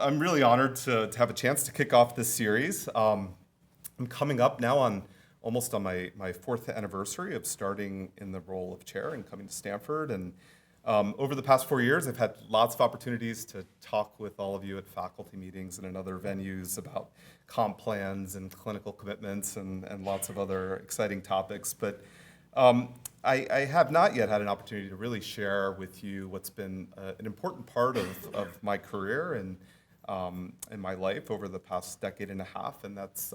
I'm really honored to have a chance to kick off this series. I'm coming up now on almost on my fourth anniversary of starting in the role of chair and coming to Stanford. And over the past 4 years, I've had lots of opportunities to talk with all of you at faculty meetings and in other venues about comp plans and clinical commitments and lots of other exciting topics. But I have not yet had an opportunity to really share with you what's been an important part of my career and my life over the past decade and a half, and that's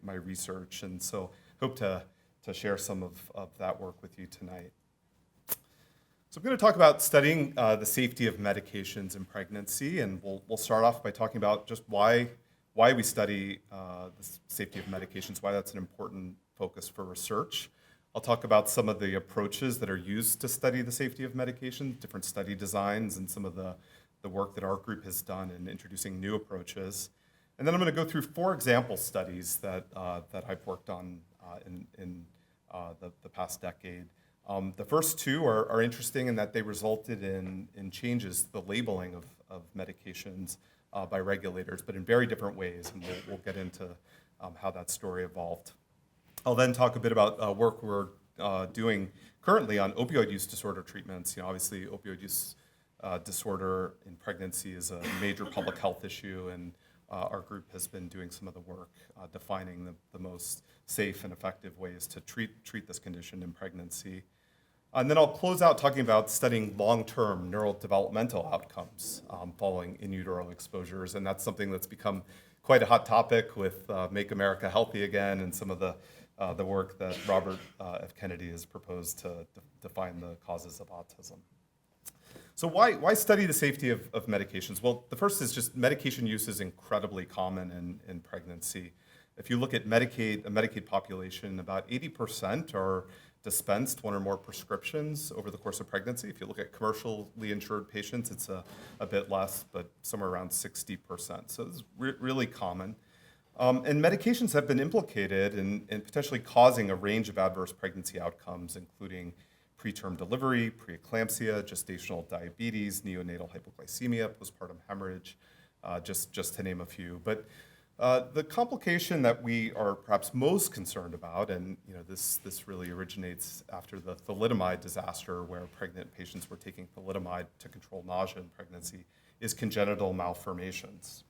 my research. And so hope to share some of that work with you tonight. So I'm going to talk about studying the safety of medications in pregnancy, and we'll start off by talking about just why we study the safety of medications, why that's an important focus for research. I'll talk about some of the approaches that are used to study the safety of medications, different study designs, and some of the work that our group has done in introducing new approaches. And then I'm going to go through 4 example studies that I've worked on in the past decade. The first 2 are interesting in that they resulted in changes to the labeling of medications by regulators, but in very different ways, and we'll get into how that story evolved. I'll then talk a bit about work we're doing currently on opioid use disorder treatments. Obviously, opioid use disorder in pregnancy is a major public health issue, and our group has been doing some of the work defining the most safe and effective ways to treat this condition in pregnancy. And then I'll close out talking about studying long-term neurodevelopmental outcomes following in utero exposures, and that's something that's become quite a hot topic with Make America Healthy Again and some of the work that Robert F. Kennedy has proposed to define the causes of autism. So why study the safety of medications? Well, the first is just medication use is incredibly common in pregnancy. If you look at a Medicaid population, about 80% are dispensed 1 or more prescriptions over the course of pregnancy. If you look at commercially insured patients, it's a bit less, but somewhere around 60%. So it's really common. And medications have been implicated in potentially causing a range of adverse pregnancy outcomes, including preterm delivery, preeclampsia, gestational diabetes, neonatal hypoglycemia, postpartum hemorrhage, just to name a few. But the complication that we are perhaps most concerned about, and this really originates after the thalidomide disaster, where pregnant patients were taking thalidomide to control nausea in pregnancy, is congenital malformations.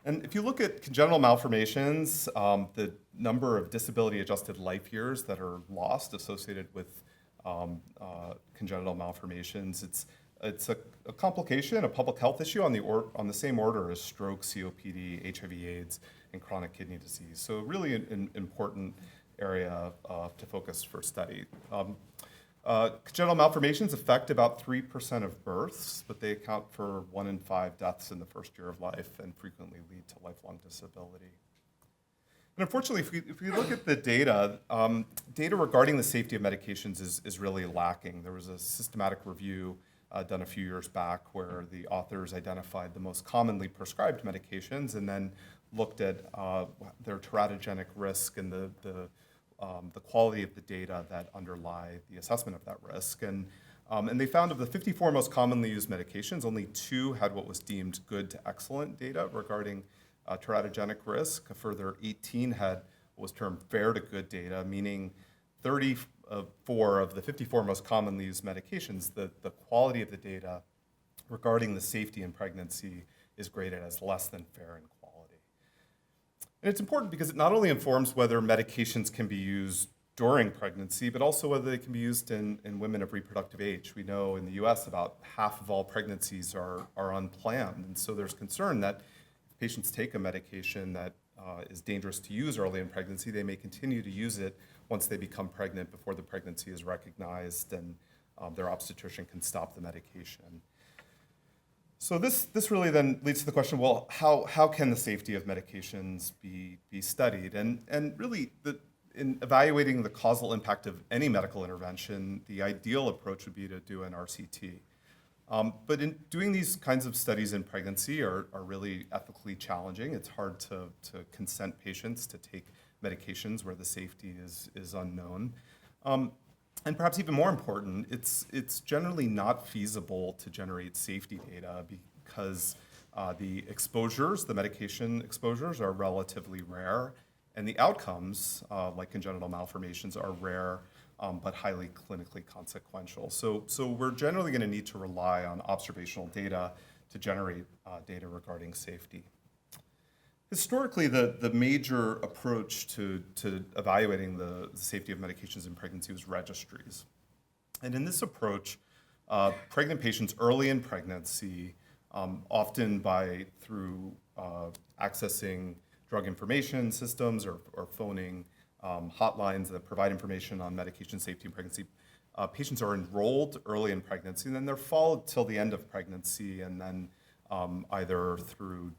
And if you look at congenital malformations, the number of disability-adjusted life years that are lost associated with congenital malformations, it's a complication, a public health issue on the same order as stroke, COPD, HIV/AIDS, and chronic kidney disease. So really an important area to focus for study. Congenital malformations affect about 3% of births, but they account for 1 in 5 deaths in the first year of life and frequently lead to lifelong disability. And unfortunately, if we look at the data, data regarding the safety of medications is really lacking. There was a systematic review done a few years back where the authors identified the most commonly prescribed medications and then looked at their teratogenic risk and the quality of the data that underlie the assessment of that risk. And they found of the 54 most commonly used medications, only 2 had what was deemed good to excellent data regarding teratogenic risk. A further 18 had what was termed fair to good data, meaning 34 of the 54 most commonly used medications, the quality of the data regarding the safety in pregnancy is graded as less than fair in quality. And it's important because it not only informs whether medications can be used during pregnancy, but also whether they can be used in women of reproductive age. We know in the US about half of all pregnancies are unplanned, and so there's concern that if patients take a medication that is dangerous to use early in pregnancy, they may continue to use it once they become pregnant before the pregnancy is recognized and their obstetrician can stop the medication. So this really then leads to the question, well, how can the safety of medications be studied? And really, in evaluating the causal impact of any medical intervention, the ideal approach would be to do an RCT. But in doing these kinds of studies in pregnancy are really ethically challenging. It's hard to consent patients to take medications where the safety is unknown. And perhaps even more important, it's generally not feasible to generate safety data because The exposures, the medication exposures, are relatively rare, and the outcomes, like congenital malformations, are rare but highly clinically consequential. So we're generally going to need to rely on observational data to generate data regarding safety. Historically, the major approach to evaluating the safety of medications in pregnancy was registries. And in this approach, pregnant patients early in pregnancy, often through accessing drug information systems or phoning hotlines that provide information on medication safety in pregnancy, patients are enrolled early in pregnancy, and then they're followed till the end of pregnancy, and then either through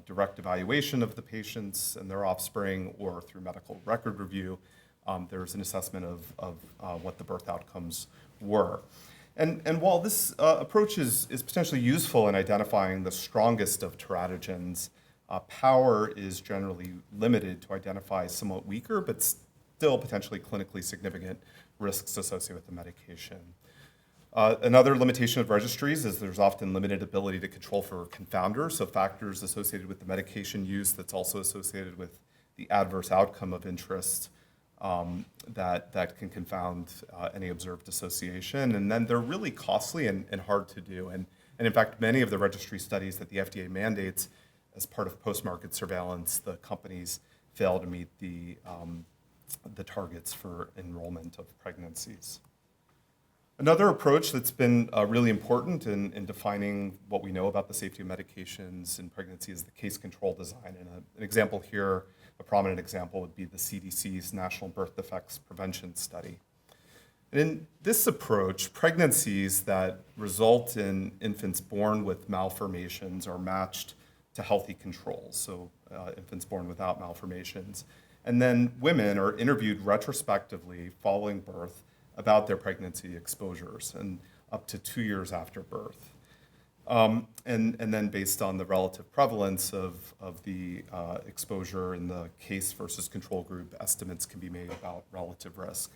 direct evaluation of the patients and their offspring or through medical record review, there's an assessment of what the birth outcomes were. And while this approach is potentially useful in identifying the strongest of teratogens, power is generally limited to identify somewhat weaker but still potentially clinically significant risks associated with the medication. Another limitation of registries is there's often limited ability to control for confounders, so factors associated with the medication use that's also associated with the adverse outcome of interest that can confound any observed association. And then they're really costly and hard to do. And in fact, many of the registry studies that the FDA mandates as part of post-market surveillance, the companies fail to meet the targets for enrollment of pregnancies. Another approach that's been really important in defining what we know about the safety of medications in pregnancy is the case control design. And an example here, a prominent example, would be the CDC's National Birth Defects Prevention Study. And in this approach, pregnancies that result in infants born with malformations are matched to healthy controls, so infants born without malformations. And then women are interviewed retrospectively following birth about their pregnancy exposures and up to 2 years after birth. And then based on the relative prevalence of the exposure in the case versus control group, estimates can be made about relative risk.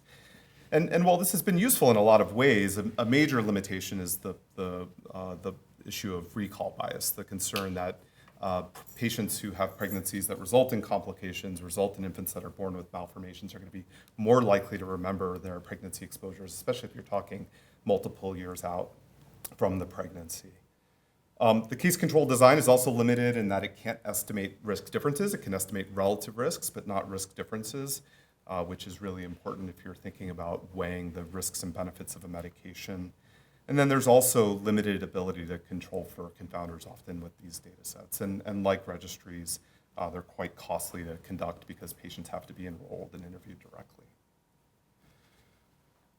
And while this has been useful in a lot of ways, a major limitation is the issue of recall bias, the concern that patients who have pregnancies that result in complications, result in infants that are born with malformations, are going to be more likely to remember their pregnancy exposures, especially if you're talking multiple years out from the pregnancy. The case control design is also limited in that it can't estimate risk differences. It can estimate relative risks, but not risk differences, which is really important if you're thinking about weighing the risks and benefits of a medication. And then there's also limited ability to control for confounders often with these data sets. And like registries, they're quite costly to conduct because patients have to be enrolled and interviewed directly.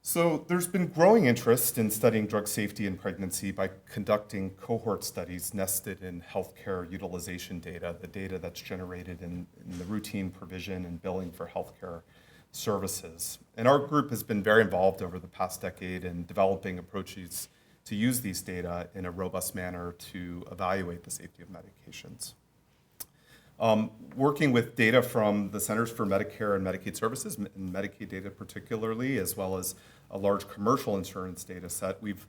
So there's been growing interest in studying drug safety in pregnancy by conducting cohort studies nested in healthcare utilization data, the data that's generated in the routine provision and billing for healthcare services. And our group has been very involved over the past decade in developing approaches to use these data in a robust manner to evaluate the safety of medications. Working with data from the Centers for Medicare and Medicaid Services, and Medicaid data particularly, as well as a large commercial insurance data set, we've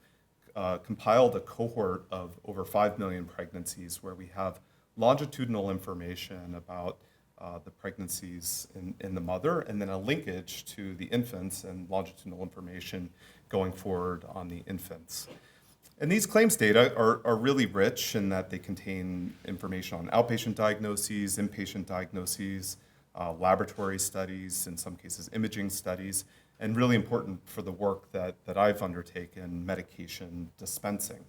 compiled a cohort of over 5 million pregnancies where we have longitudinal information about the pregnancies in the mother, and then a linkage to the infants and longitudinal information going forward on the infants. And these claims data are really rich in that they contain information on outpatient diagnoses, inpatient diagnoses, laboratory studies, in some cases imaging studies, and really important for the work that I've undertaken, medication dispensing.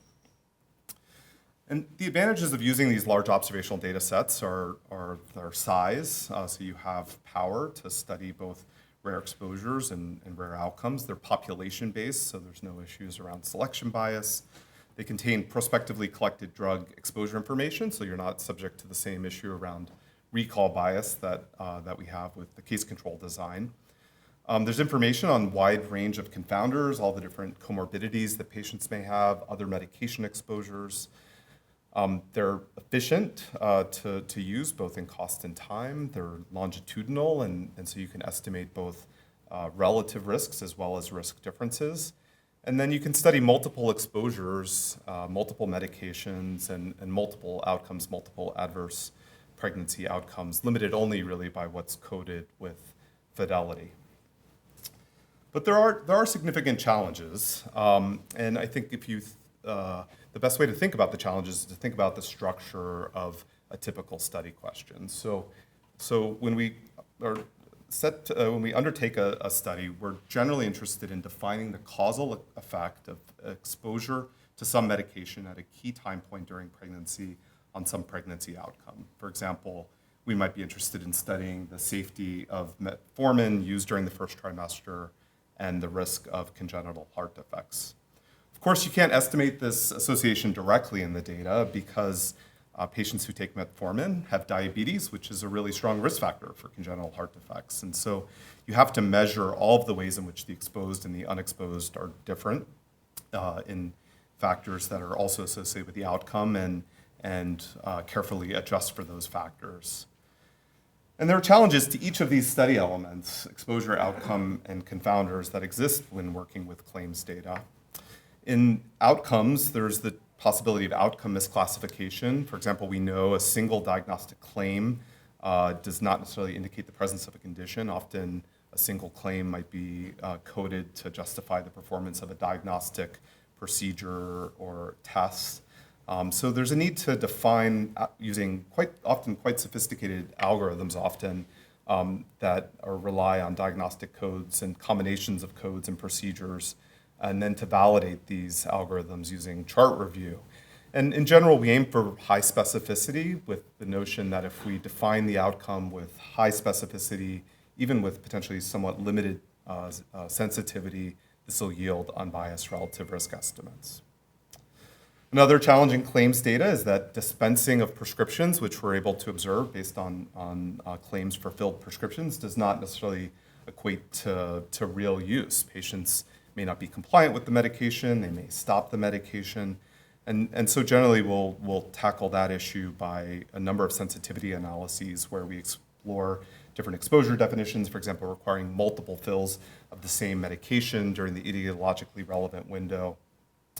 And the advantages of using these large observational data sets are their size. So you have power to study both rare exposures and rare outcomes. They're population-based, so there's no issues around selection bias. They contain prospectively collected drug exposure information, so you're not subject to the same issue around recall bias that we have with the case control design. There's information on a wide range of confounders, all the different comorbidities that patients may have, other medication exposures. They're efficient to use both in cost and time. They're longitudinal, and so you can estimate both relative risks as well as risk differences. And then you can study multiple exposures, multiple medications, and multiple outcomes, multiple adverse pregnancy outcomes, limited only really by what's coded with fidelity. But there are significant challenges, and I think the best way to think about the challenges is to think about the structure of a typical study question. So when we undertake a study, we're generally interested in defining the causal effect of exposure to some medication at a key time point during pregnancy on some pregnancy outcome. For example, we might be interested in studying the safety of metformin used during the first trimester and the risk of congenital heart defects. Of course, you can't estimate this association directly in the data because patients who take metformin have diabetes, which is a really strong risk factor for congenital heart defects. And so you have to measure all of the ways in which the exposed and the unexposed are different in factors that are also associated with the outcome and carefully adjust for those factors. And there are challenges to each of these study elements, exposure, outcome, and confounders that exist when working with claims data. In outcomes, there's the possibility of outcome misclassification. For example, we know a single diagnostic claim does not necessarily indicate the presence of a condition. Often a single claim might be coded to justify the performance of a diagnostic procedure or test. So there's a need to define using often quite sophisticated algorithms that rely on diagnostic codes and combinations of codes and procedures, and then to validate these algorithms using chart review. And in general, we aim for high specificity with the notion that if we define the outcome with high specificity, even with potentially somewhat limited sensitivity, this will yield unbiased relative risk estimates. Another challenge in claims data is that dispensing of prescriptions, which we're able to observe based on claims for filled prescriptions, does not necessarily equate to real use. Patients may not be compliant with the medication, they may stop the medication, and so generally we'll tackle that issue by a number of sensitivity analyses where we explore different exposure definitions, for example, requiring multiple fills of the same medication during the etiologically relevant window,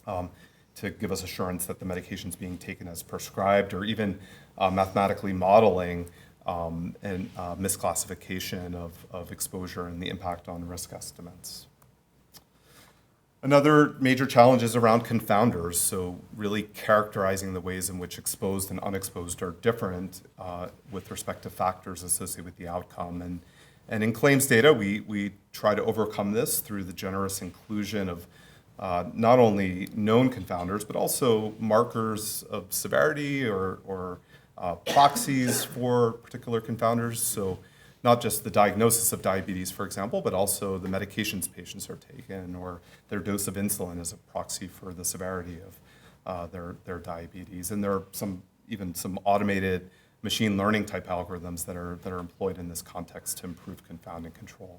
to give us assurance that the medication is being taken as prescribed, or even mathematically modeling and misclassification of exposure and the impact on risk estimates. Another major challenge is around confounders, so really characterizing the ways in which exposed and unexposed are different with respect to factors associated with the outcome. And in claims data, we try to overcome this through the generous inclusion of not only known confounders, but also markers of severity or proxies for particular confounders. So not just the diagnosis of diabetes, for example, but also the medications patients are taking or their dose of insulin as a proxy for the severity of their diabetes. And there are even some automated machine learning type algorithms that are employed in this context to improve confounding control.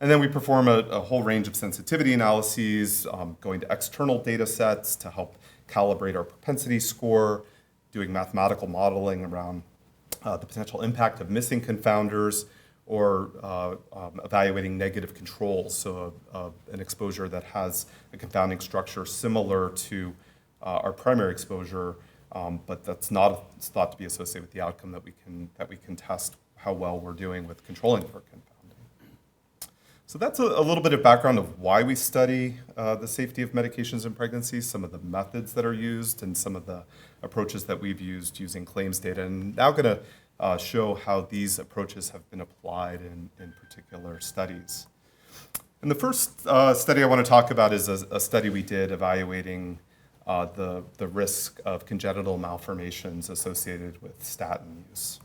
And then we perform a whole range of sensitivity analyses, going to external data sets to help calibrate our propensity score, doing mathematical modeling around the potential impact of missing confounders, or evaluating negative controls, so an exposure that has a confounding structure similar to our primary exposure, but that's not thought to be associated with the outcome that we can test how well we're doing with controlling for confounding. So that's a little bit of background of why we study the safety of medications in pregnancy, some of the methods that are used, and some of the approaches that we've used using claims data. And now going to show how these approaches have been applied in particular studies. And the first study I want to talk about is a study we did evaluating the risk of congenital malformations associated with statin use.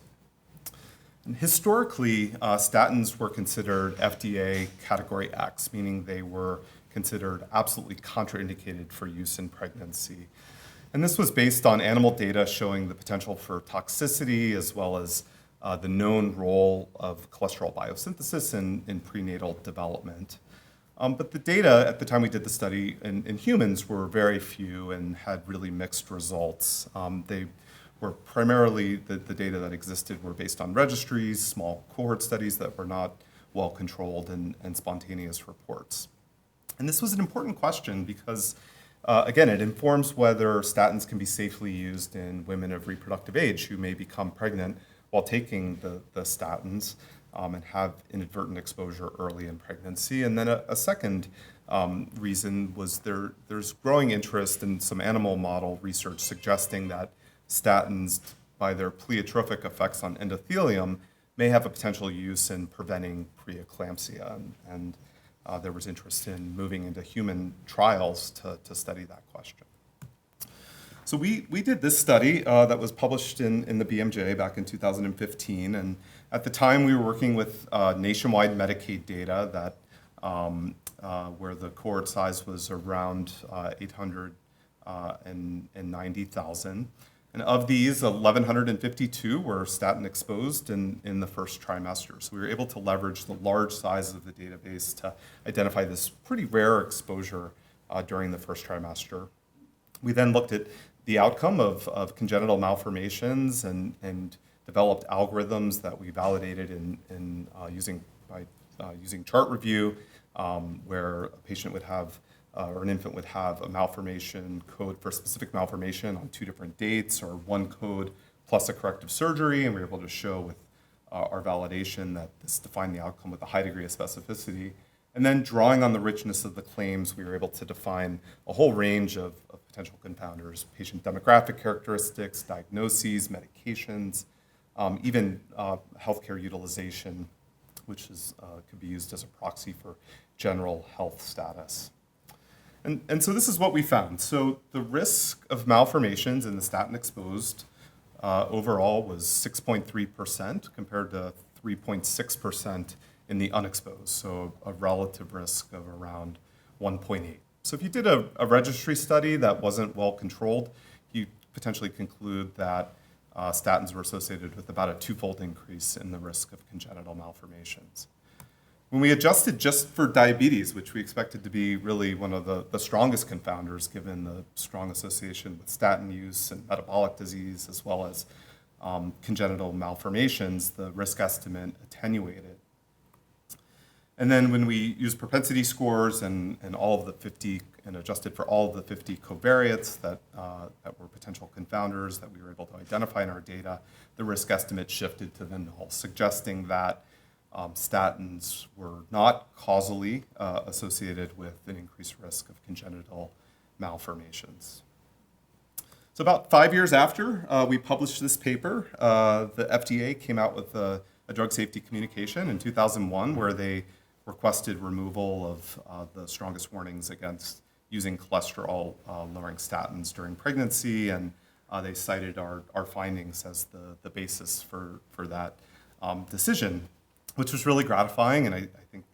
And historically, statins were considered FDA Category X, meaning they were considered absolutely contraindicated for use in pregnancy. And this was based on animal data showing the potential for toxicity as well as the known role of cholesterol biosynthesis in prenatal development. But the data at the time we did the study in humans were very few and had really mixed results. They were primarily, the data that existed were based on registries, small cohort studies that were not well controlled, and spontaneous reports. And this was an important question because, again, it informs whether statins can be safely used in women of reproductive age who may become pregnant while taking the statins and have inadvertent exposure early in pregnancy. And then a second reason was there's growing interest in some animal model research suggesting that statins, by their pleiotropic effects on endothelium, may have a potential use in preventing preeclampsia. And there was interest in moving into human trials to study that question. So we did this study that was published in the BMJ back in 2015. And at the time, we were working with nationwide Medicaid data that where the cohort size was around 890,000. And of these, 1,152 were statin exposed in the first trimester. So we were able to leverage the large size of the database to identify this pretty rare exposure during the first trimester. We then looked at the outcome of congenital malformations and developed algorithms that we validated using chart review, where a patient would have or an infant would have a malformation code for a specific malformation on 2 different dates, or one code plus a corrective surgery, and we were able to show with our validation that this defined the outcome with a high degree of specificity. And then drawing on the richness of the claims, we were able to define a whole range of potential confounders, patient demographic characteristics, diagnoses, medications, even healthcare utilization, which could be used as a proxy for general health status. And so this is what we found. So the risk of malformations in the statin-exposed overall was 6.3% compared to 3.6% in the unexposed, so a relative risk of around 1.8. So if you did a registry study that wasn't well controlled, you potentially conclude that statins were associated with about a 2-fold increase in the risk of congenital malformations. When we adjusted just for diabetes, which we expected to be really one of the strongest confounders given the strong association with statin use and metabolic disease, as well as congenital malformations, the risk estimate attenuated. And then when we used propensity scores and all of the 50, and adjusted for all of the 50 covariates that were potential confounders that we were able to identify in our data, the risk estimate shifted to the null, suggesting that statins were not causally associated with an increased risk of congenital malformations. So about 5 years after we published this paper, the FDA came out with a drug safety communication in 2001 where they requested removal of the strongest warnings against using cholesterol-lowering statins during pregnancy, and they cited our findings as the basis for that decision, which was really gratifying, and I think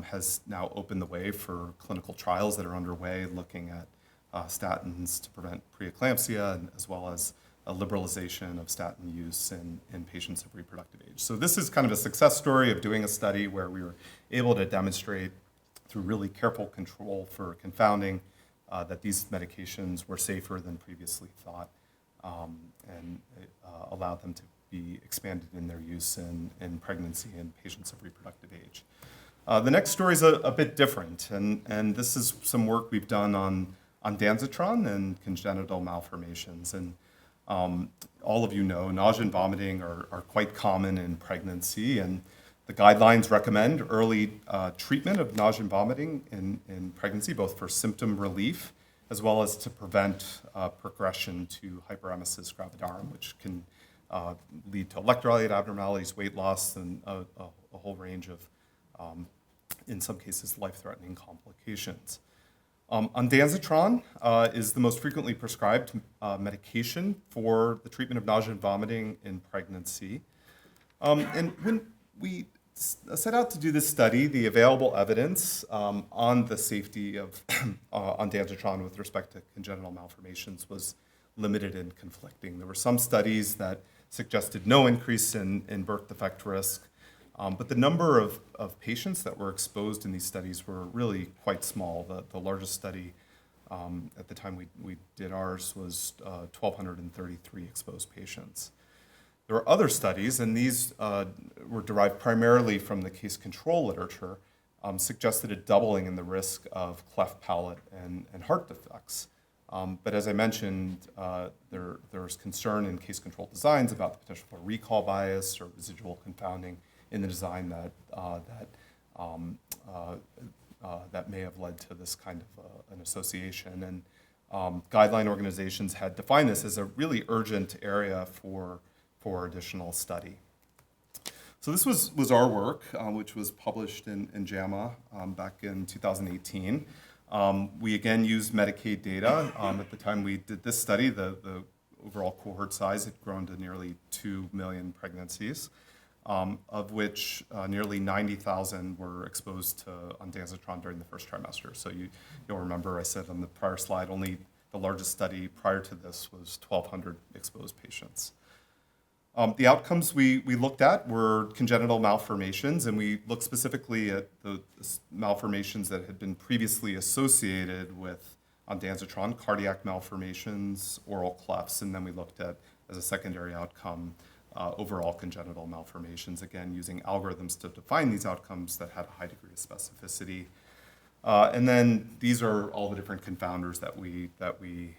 has now opened the way for clinical trials that are underway looking at statins to prevent preeclampsia, and as well as a liberalization of statin use in patients of reproductive age. So this is kind of a success story of doing a study where we were able to demonstrate through really careful control for confounding that these medications were safer than previously thought, and it allowed them to be expanded in their use in pregnancy in patients of reproductive age. The next story is a bit different, and this is some work we've done on ondansetron and congenital malformations. And all of you know, nausea and vomiting are quite common in pregnancy, and the guidelines recommend early treatment of nausea and vomiting in pregnancy, both for symptom relief as well as to prevent progression to hyperemesis gravidarum, which can lead to electrolyte abnormalities, weight loss, and a whole range of, in some cases, life-threatening complications. Ondansetron is the most frequently prescribed medication for the treatment of nausea and vomiting in pregnancy. And when we set out to do this study, the available evidence on the safety of ondansetron with respect to congenital malformations was limited and conflicting. There were some studies that suggested no increase in birth defect risk, but the number of patients that were exposed in these studies were really quite small. The largest study at the time we did ours was 1,233 exposed patients. There were other studies, and these were derived primarily from the case control literature, suggested a doubling in the risk of cleft palate and heart defects. But as I mentioned, there's concern in case-controlled designs about the potential for recall bias or residual confounding in the design that may have led to this kind of an association. And guideline organizations had defined this as a really urgent area for additional study. So this was our work, which was published in JAMA back in 2018. We again used Medicaid data. At the time we did this study, the overall cohort size had grown to nearly 2 million pregnancies, of which nearly 90,000 were exposed to ondansetron during the first trimester. So you'll remember I said on the prior slide, only the largest study prior to this was 1,200 exposed patients. The outcomes we looked at were congenital malformations, and we looked specifically at the malformations that had been previously associated with ondansetron, cardiac malformations, oral clefts, and then we looked at, as a secondary outcome, overall congenital malformations, again, using algorithms to define these outcomes that had a high degree of specificity. And then these are all the different confounders that we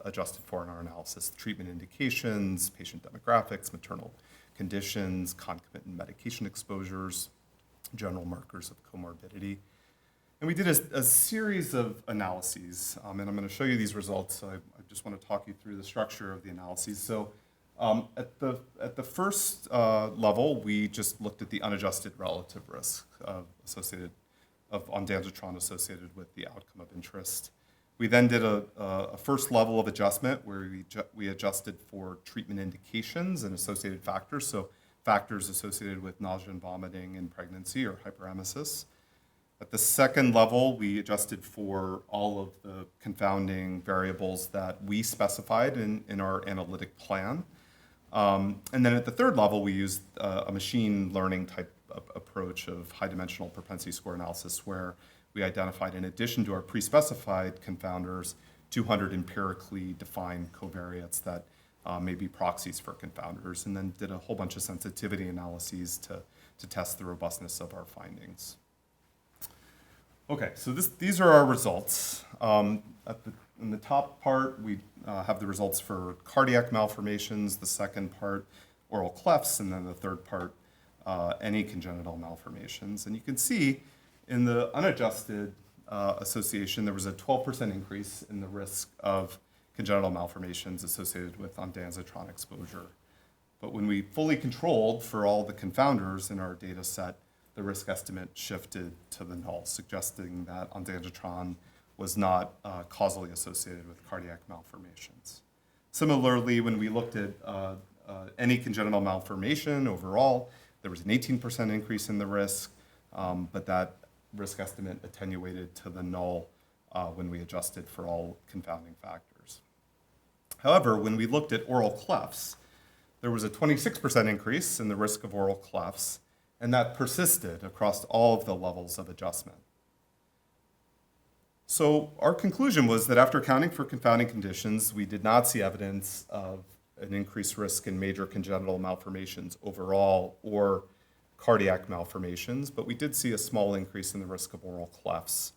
adjusted for in our analysis: treatment indications, patient demographics, maternal conditions, concomitant medication exposures, general markers of comorbidity. And we did a series of analyses, and I'm going to show you these results. So I just want to talk you through the structure of the analyses. So at the first level, we just looked at the unadjusted relative risk of ondansetron associated with the outcome of interest. We then did a first level of adjustment where we adjusted for treatment indications and associated factors, so factors associated with nausea and vomiting in pregnancy or hyperemesis. At the second level, we adjusted for all of the confounding variables that we specified in our analytic plan. And then at the third level, we used a machine learning type approach of high-dimensional propensity score analysis, where we identified, in addition to our pre-specified confounders, 200 empirically defined covariates that may be proxies for confounders, and then did a whole bunch of sensitivity analyses to test the robustness of our findings. Okay, so these are our results. In the top part, we have the results for cardiac malformations, the second part, oral clefts, and then the third part, any congenital malformations. And you can see in the unadjusted association, there was a 12% increase in the risk of congenital malformations associated with ondansetron exposure. But when we fully controlled for all the confounders in our data set, the risk estimate shifted to the null, suggesting that ondansetron was not causally associated with cardiac malformations. Similarly, when we looked at any congenital malformation overall, there was an 18% increase in the risk, but that risk estimate attenuated to the null when we adjusted for all confounding factors. However, when we looked at oral clefts, there was a 26% increase in the risk of oral clefts, and that persisted across all of the levels of adjustment. So our conclusion was that after accounting for confounding conditions, we did not see evidence of an increased risk in major congenital malformations overall or cardiac malformations, but we did see a small increase in the risk of oral clefts.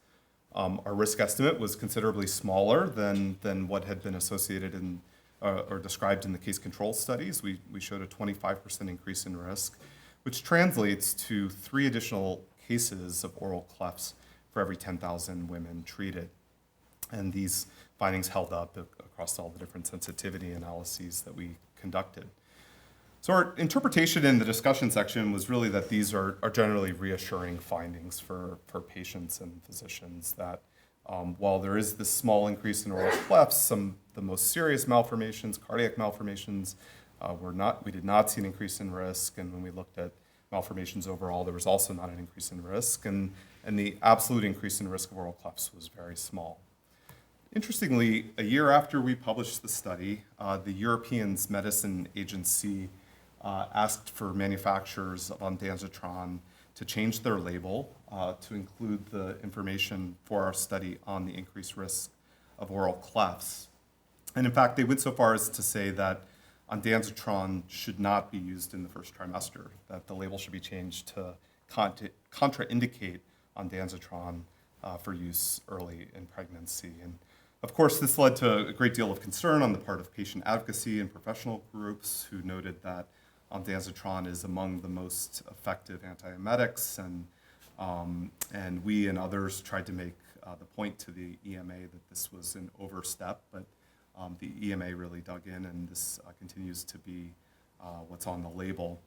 Our risk estimate was considerably smaller than what had been associated in or described in the case control studies. We showed a 25% increase in risk, which translates to 3 additional cases of oral clefts for every 10,000 women treated. And these findings held up across all the different sensitivity analyses that we conducted. So our interpretation in the discussion section was really that these are generally reassuring findings for patients and physicians, that while there is this small increase in oral clefts, some of the most serious malformations, cardiac malformations, we did not see an increase in risk. And when we looked at malformations overall, there was also not an increase in risk. And the absolute increase in risk of oral clefts was very small. Interestingly, a year after we published the study, the European Medicines Agency asked for manufacturers of ondansetron to change their label to include the information for our study on the increased risk of oral clefts. And in fact, they went so far as to say that ondansetron should not be used in the first trimester, that the label should be changed to contraindicate ondansetron for use early in pregnancy. And of course, this led to a great deal of concern on the part of patient advocacy and professional groups who noted that ondansetron is among the most effective antiemetics, and we and others tried to make the point to the EMA that this was an overstep, but the EMA really dug in, and this continues to be what's on the label.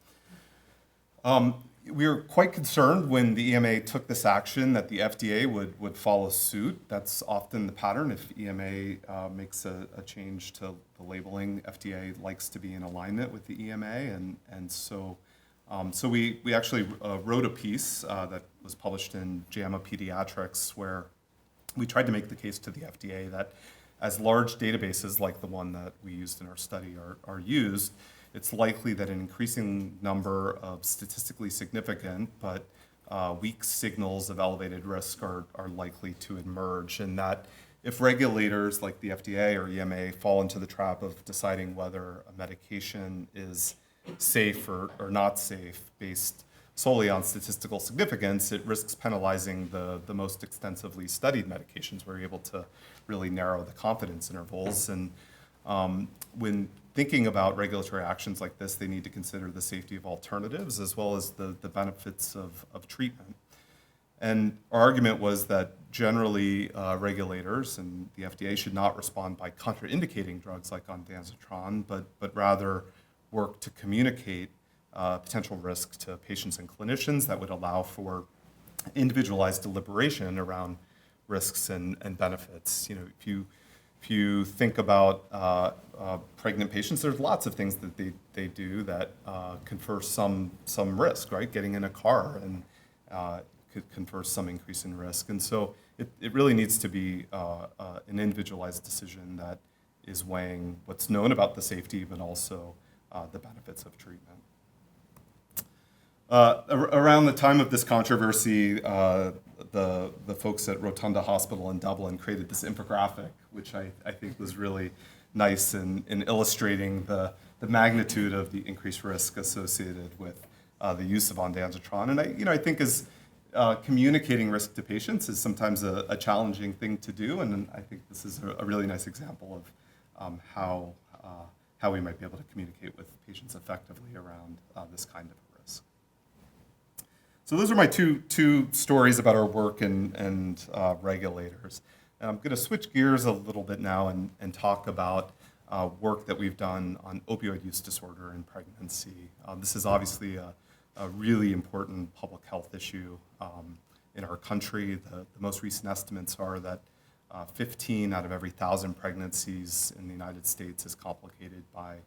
We were quite concerned when the EMA took this action that the FDA would follow suit. That's often the pattern. If EMA makes a change to the labeling, FDA likes to be in alignment with the EMA, and so we actually wrote a piece that was published in JAMA Pediatrics where we tried to make the case to the FDA that as large databases like the one that we used in our study are used, it's likely that an increasing number of statistically significant but weak signals of elevated risk are likely to emerge, and that if regulators like the FDA or EMA fall into the trap of deciding whether a medication is safe or not safe based solely on statistical significance, it risks penalizing the most extensively studied medications. We're able to really narrow the confidence intervals. And when thinking about regulatory actions like this, they need to consider the safety of alternatives as well as the benefits of treatment. And our argument was that generally regulators and the FDA should not respond by contraindicating drugs like ondansetron, but rather work to communicate potential risk to patients and clinicians that would allow for individualized deliberation around risks and benefits. You know, if you think about pregnant patients, there's lots of things that they do that confer some risk, right? Getting in a car and could confer some increase in risk. And so it really needs to be an individualized decision that is weighing what's known about the safety, but also the benefits of treatment. Around the time of this controversy, the folks at Rotunda Hospital in Dublin created this infographic, which I think was really nice in illustrating the magnitude of the increased risk associated with the use of ondansetron. And I think as communicating risk to patients is sometimes a challenging thing to do, and I think this is a really nice example of how we might be able to communicate with patients effectively around this kind of risk. So those are my two stories about our work and regulators. And I'm going to switch gears a little bit now and talk about work that we've done on opioid use disorder in pregnancy. This is obviously a really important public health issue in our country. The most recent estimates are that 15 out of every 1,000 pregnancies in the United States is complicated by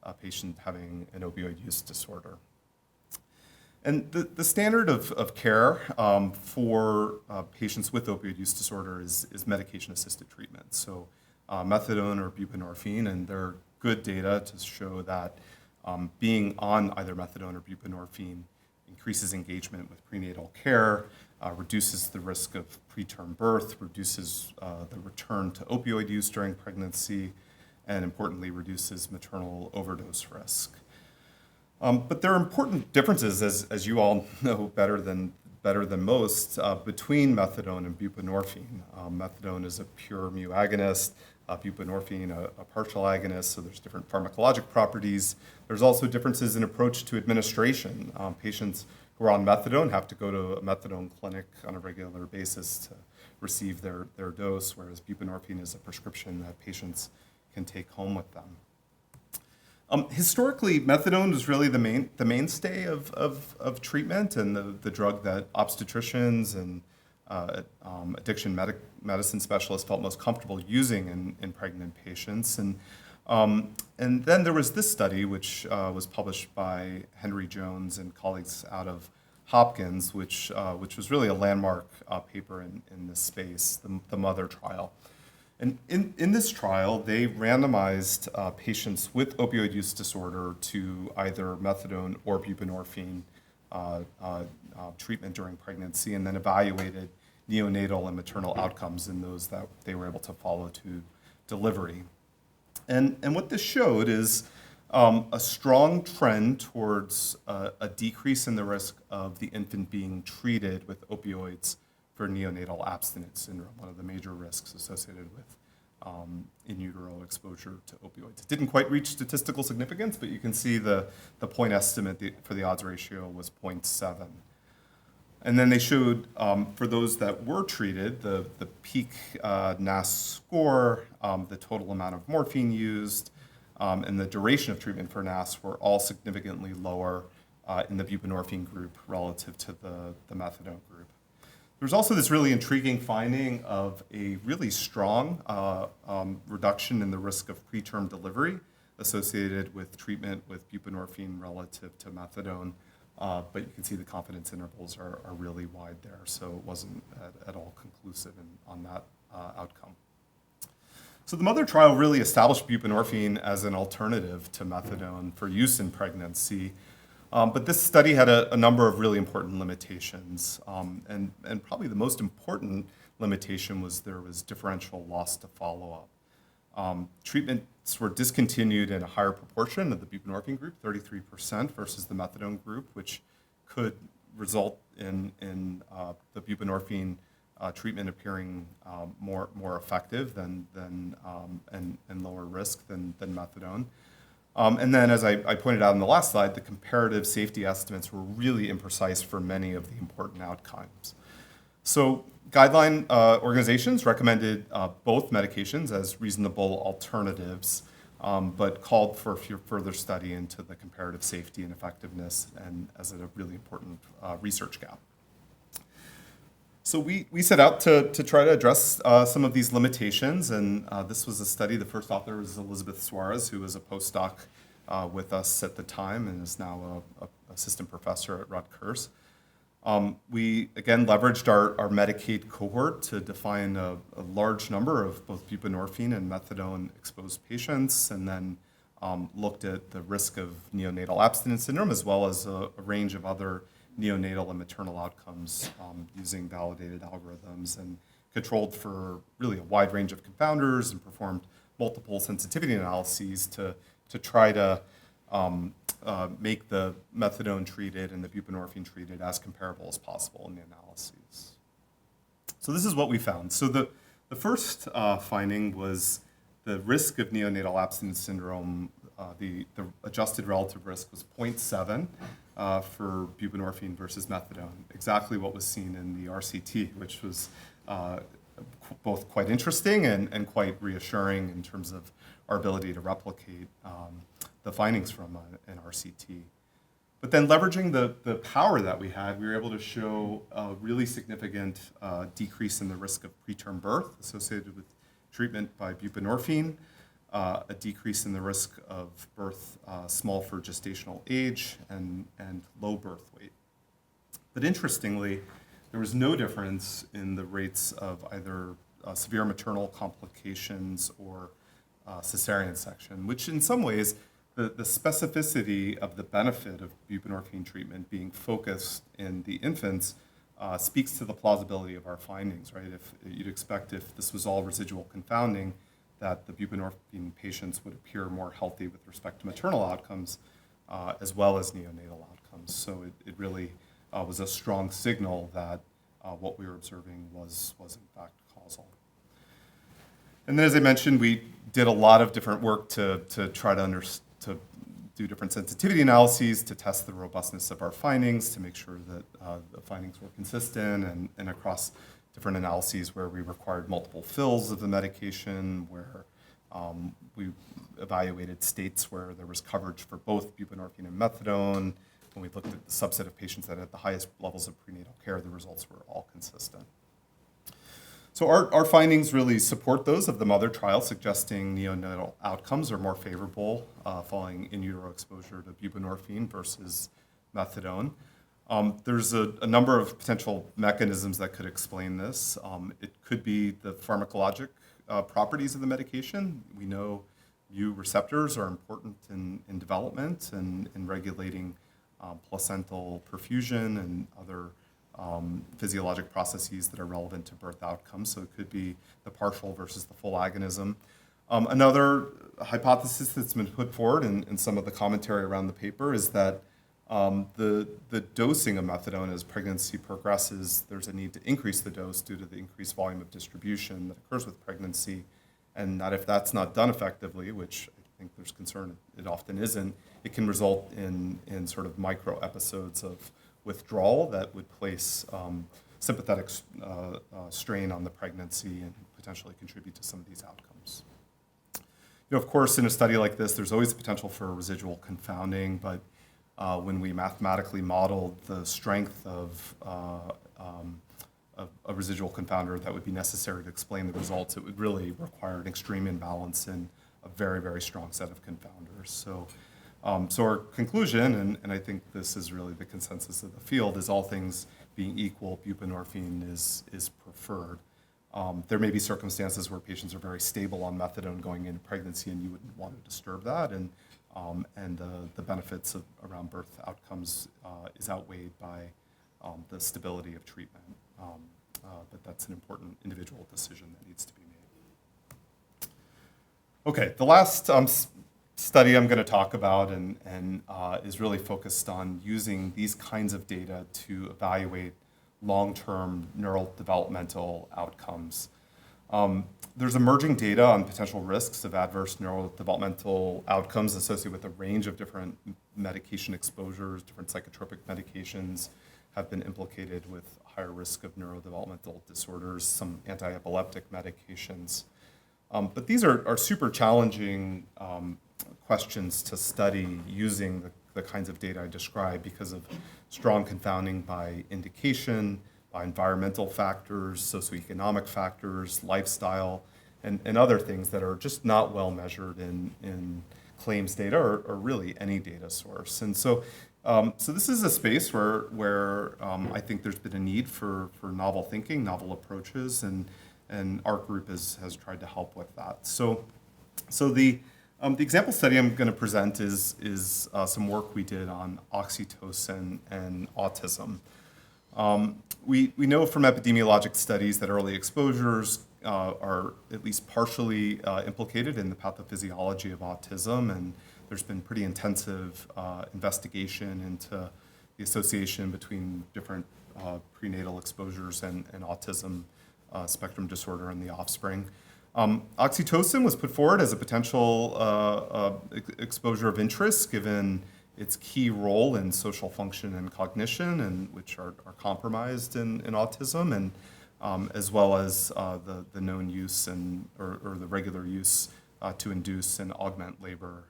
a patient having an opioid use disorder. And the standard of care for patients with opioid use disorder is medication-assisted treatment. So methadone or buprenorphine, and there are good data to show that being on either methadone or buprenorphine increases engagement with prenatal care, reduces the risk of preterm birth, reduces the return to opioid use during pregnancy, and importantly, reduces maternal overdose risk. But there are important differences, as you all know better than most, between methadone and buprenorphine. Methadone is a pure mu agonist, buprenorphine a partial agonist, so there's different pharmacologic properties. There's also differences in approach to administration. Patients who are on methadone have to go to a methadone clinic on a regular basis to receive their dose, whereas buprenorphine is a prescription that patients can take home with them. Historically, methadone was really the mainstay of treatment and the drug that obstetricians and addiction medicine specialists felt most comfortable using in pregnant patients. And then there was this study, which was published by Henry Jones and colleagues out of Hopkins, which was really a landmark paper in this space, the MOTHER trial. And in this trial, they randomized patients with opioid use disorder to either methadone or buprenorphine treatment during pregnancy, and then evaluated neonatal and maternal outcomes in those that they were able to follow to delivery. And what this showed is a strong trend towards a decrease in the risk of the infant being treated with opioids for neonatal abstinence syndrome, one of the major risks associated with in utero exposure to opioids. It didn't quite reach statistical significance, but you can see the point estimate for the odds ratio was 0.7. And then they showed for those that were treated, the peak NAS score, the total amount of morphine used, and the duration of treatment for NAS were all significantly lower in the buprenorphine group relative to the methadone group. There's also this really intriguing finding of a really strong reduction in the risk of preterm delivery associated with treatment with buprenorphine relative to methadone. But you can see the confidence intervals are really wide there, so it wasn't at all conclusive on that outcome. So the MOTHER trial really established buprenorphine as an alternative to methadone for use in pregnancy. But this study had a number of really important limitations. And probably the most important limitation was there was differential loss to follow-up. Treatments were discontinued in a higher proportion of the buprenorphine group, 33% versus the methadone group, which could result in the buprenorphine treatment appearing more effective and lower risk than methadone. And then, as I pointed out in the last slide, the comparative safety estimates were really imprecise for many of the important outcomes. So guideline organizations recommended both medications as reasonable alternatives, but called for further study into the comparative safety and effectiveness and as a really important research gap. So we set out to try to address some of these limitations, and this was a study. The first author was Elizabeth Suarez, who was a postdoc with us at the time and is now an assistant professor at Rutgers. We, again, leveraged our Medicaid cohort to define a large number of both buprenorphine and methadone-exposed patients, and then looked at the risk of neonatal abstinence syndrome, as well as a range of other neonatal and maternal outcomes using validated algorithms, and controlled for really a wide range of confounders and performed multiple sensitivity analyses to try to make the methadone treated and the buprenorphine treated as comparable as possible in the analyses. So this is what we found. So the first finding was the risk of neonatal abstinence syndrome. The adjusted relative risk was 0.7 for buprenorphine versus methadone, exactly what was seen in the RCT, which was both quite interesting and quite reassuring in terms of our ability to replicate the findings from an RCT. But then leveraging the power that we had, we were able to show a really significant decrease in the risk of preterm birth associated with treatment by buprenorphine, a decrease in the risk of birth small for gestational age, and low birth weight. But interestingly, there was no difference in the rates of either severe maternal complications or cesarean section, which in some ways, the specificity of the benefit of buprenorphine treatment being focused in the infants speaks to the plausibility of our findings, right? If you'd expect if this was all residual confounding, that the buprenorphine patients would appear more healthy with respect to maternal outcomes as well as neonatal outcomes. So it really was a strong signal that what we were observing was in fact causal. And then, as I mentioned, we did a lot of different work to try to do different sensitivity analyses to test the robustness of our findings, to make sure that the findings were consistent, and across different analyses where we required multiple fills of the medication, where we evaluated states where there was coverage for both buprenorphine and methadone. When we looked at the subset of patients that had the highest levels of prenatal care, the results were all consistent. So our findings really support those of the MOTHER trial, suggesting neonatal outcomes are more favorable following in utero exposure to buprenorphine versus methadone. There's a number of potential mechanisms that could explain this. It could be the pharmacologic properties of the medication. We know mu receptors are important in development and in regulating placental perfusion and other physiologic processes that are relevant to birth outcomes. So it could be the partial versus the full agonism. Another hypothesis that's been put forward in some of the commentary around the paper is that The dosing of methadone as pregnancy progresses, there's a need to increase the dose due to the increased volume of distribution that occurs with pregnancy, and that if that's not done effectively, which I think there's concern it often isn't, it can result in sort of micro episodes of withdrawal that would place sympathetic strain on the pregnancy and potentially contribute to some of these outcomes. Of course, in a study like this, there's always the potential for residual confounding, but when we mathematically modeled the strength of a residual confounder that would be necessary to explain the results, it would really require an extreme imbalance in a very, very strong set of confounders. So our conclusion, and I think this is really the consensus of the field, is all things being equal, buprenorphine is preferred. There may be circumstances where patients are very stable on methadone going into pregnancy, and you wouldn't want to disturb that, and the benefits around birth outcomes is outweighed by the stability of treatment. But that's an important individual decision that needs to be made. Okay, the last study I'm going to talk about and is really focused on using these kinds of data to evaluate long-term neurodevelopmental outcomes. There's emerging data on potential risks of adverse neurodevelopmental outcomes associated with a range of different medication exposures. Different psychotropic medications have been implicated with higher risk of neurodevelopmental disorders, some anti-epileptic medications. But these are super challenging questions to study using the kinds of data I described because of strong confounding by indication, by environmental factors, socioeconomic factors, lifestyle, and other things that are just not well measured in claims data or really any data source. And so this is a space where I think there's been a need for novel thinking, novel approaches, and our group has tried to help with that. So the example study I'm going to present is some work we did on oxytocin and autism. We know from epidemiologic studies that early exposures are at least partially implicated in the pathophysiology of autism, and there's been pretty intensive investigation into the association between different prenatal exposures and autism spectrum disorder in the offspring. Oxytocin was put forward as a potential exposure of interest given its key role in social function and cognition, and which are compromised in autism, and as well as the known use or the regular use to induce and augment labor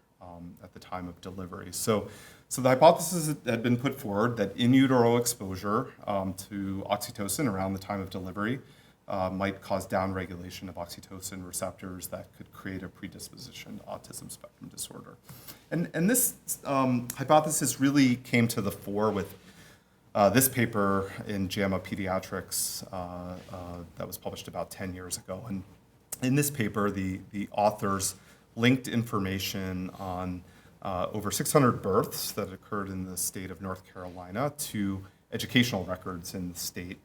at the time of delivery. So the hypothesis had been put forward that in utero exposure to oxytocin around the time of delivery might cause downregulation of oxytocin receptors that could create a predisposition to autism spectrum disorder. And this hypothesis really came to the fore with this paper in JAMA Pediatrics that was published about 10 years ago. And in this paper, the authors linked information on over 600 births that occurred in the state of North Carolina to educational records in the state,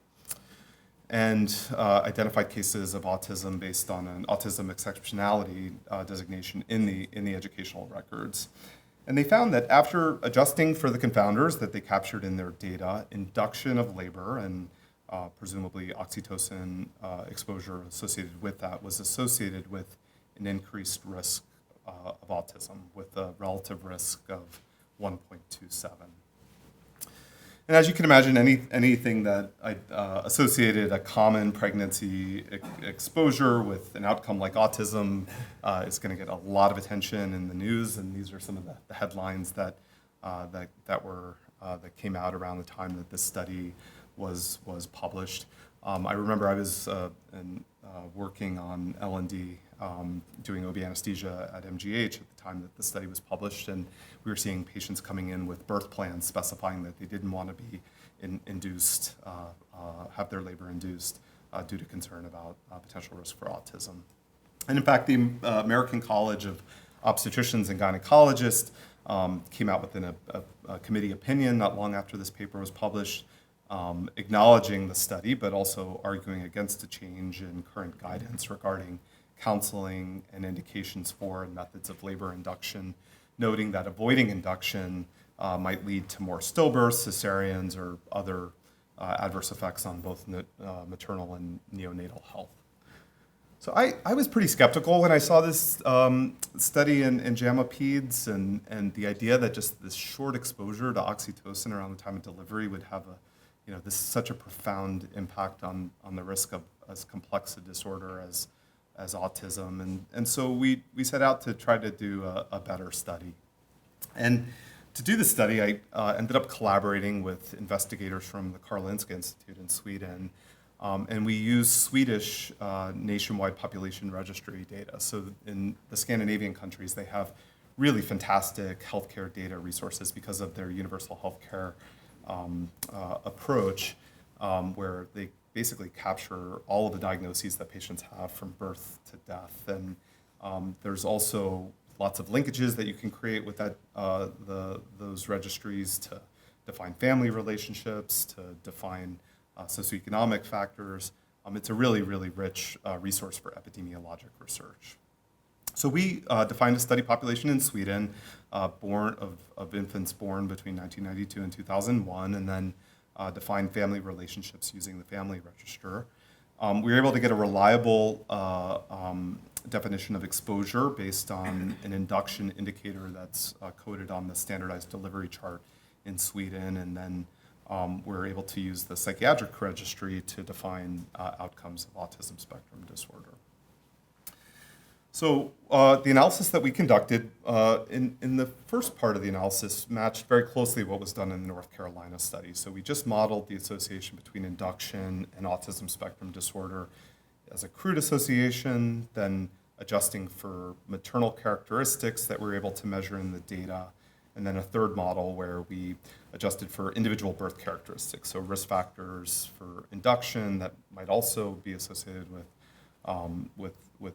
and identified cases of autism based on an autism exceptionality designation in the educational records. And they found that after adjusting for the confounders that they captured in their data, induction of labor and presumably oxytocin exposure associated with that was associated with an increased risk of autism, with a relative risk of 1.27. And as you can imagine, anything that associated a common pregnancy exposure with an outcome like autism is going to get a lot of attention in the news. And these are some of the headlines that came out around the time that this study was published. I remember I was working on L&D, doing OB anesthesia at MGH at the time that the study was published, and we were seeing patients coming in with birth plans specifying that they didn't want to be induced, have their labor induced due to concern about potential risk for autism. And in fact, the American College of Obstetricians and Gynecologists came out with a committee opinion not long after this paper was published, acknowledging the study, but also arguing against a change in current guidance regarding counseling and indications for and methods of labor induction, noting that avoiding induction might lead to more stillbirths, cesareans, or other adverse effects on both maternal and neonatal health. So I was pretty skeptical when I saw this study in JAMA Peds and the idea that just this short exposure to oxytocin around the time of delivery would have this such a profound impact on the risk of as complex a disorder as autism. And so we set out to try to do a better study. And to do the study, I ended up collaborating with investigators from the Karolinska Institute in Sweden. And we used Swedish nationwide population registry data. So in the Scandinavian countries, they have really fantastic healthcare data resources because of their universal healthcare approach, where they basically capture all of the diagnoses that patients have from birth to death. And there's also lots of linkages that you can create with that those registries to define family relationships, to define socioeconomic factors. It's a really, really rich resource for epidemiologic research. So we defined a study population in Sweden of infants born between 1992 and 2001, and then defined family relationships using the family register. We were able to get a reliable definition of exposure based on an induction indicator that's coded on the standardized delivery chart in Sweden, and then we're able to use the psychiatric registry to define outcomes of autism spectrum disorder. So the analysis that we conducted in the first part of the analysis matched very closely what was done in the North Carolina study. So we just modeled the association between induction and autism spectrum disorder as a crude association, then adjusting for maternal characteristics that we were able to measure in the data, and then a third model where we adjusted for individual birth characteristics, so risk factors for induction that might also be associated with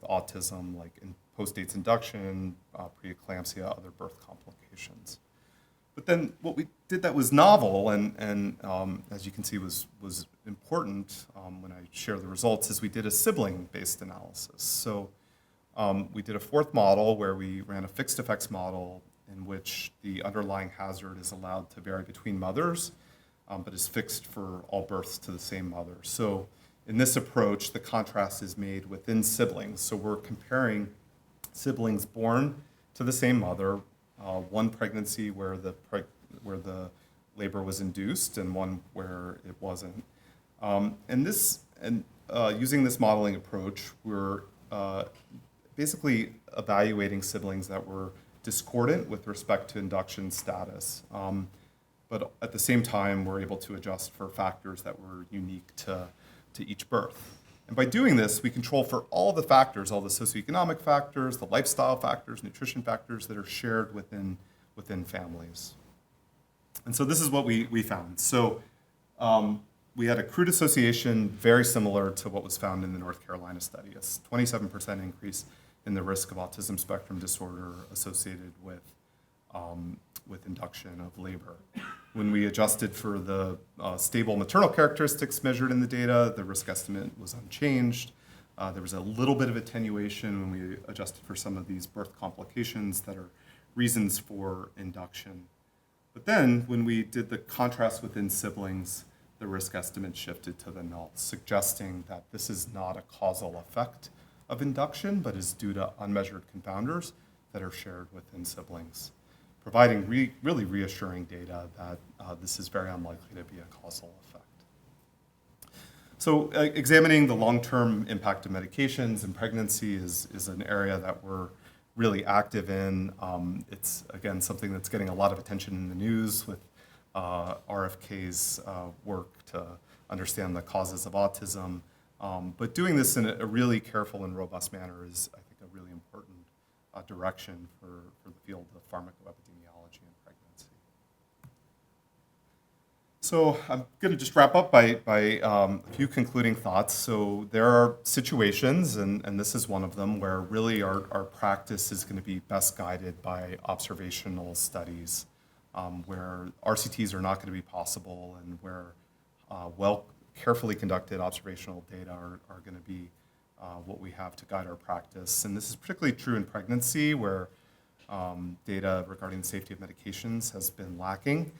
autism, like in post-dates induction, preeclampsia, other birth complications. But then what we did that was novel and as you can see was important when I share the results is we did a sibling-based analysis. So we did a fourth model where we ran a fixed effects model in which the underlying hazard is allowed to vary between mothers, but is fixed for all births to the same mother. So in this approach, the contrast is made within siblings. So we're comparing siblings born to the same mother, one pregnancy where the labor was induced and one where it wasn't. Using this modeling approach, we're basically evaluating siblings that were discordant with respect to induction status. But at the same time, we're able to adjust for factors that were unique to each birth. And by doing this, we control for all the factors, all the socioeconomic factors, the lifestyle factors, nutrition factors that are shared within families. And so this is what we found. So we had a crude association very similar to what was found in the North Carolina study, a 27% increase in the risk of autism spectrum disorder associated with induction of labor. When we adjusted for the stable maternal characteristics measured in the data, the risk estimate was unchanged. There was a little bit of attenuation when we adjusted for some of these birth complications that are reasons for induction. But then when we did the contrast within siblings, the risk estimate shifted to the null, suggesting that this is not a causal effect of induction, but is due to unmeasured confounders that are shared within siblings, providing really reassuring data that this is very unlikely to be a causal effect. So examining the long-term impact of medications in pregnancy is an area that we're really active in. It's, again, something that's getting a lot of attention in the news with RFK's work to understand the causes of autism. But doing this in a really careful and robust manner is, I think, a really important direction for the field of pharmacoepidemiology in pregnancy. So I'm going to just wrap up by a few concluding thoughts. So there are situations, and this is one of them, where really our practice is going to be best guided by observational studies, where RCTs are not going to be possible, and where carefully conducted observational data are going to be what we have to guide our practice. And this is particularly true in pregnancy, where data regarding the safety of medications has been lacking.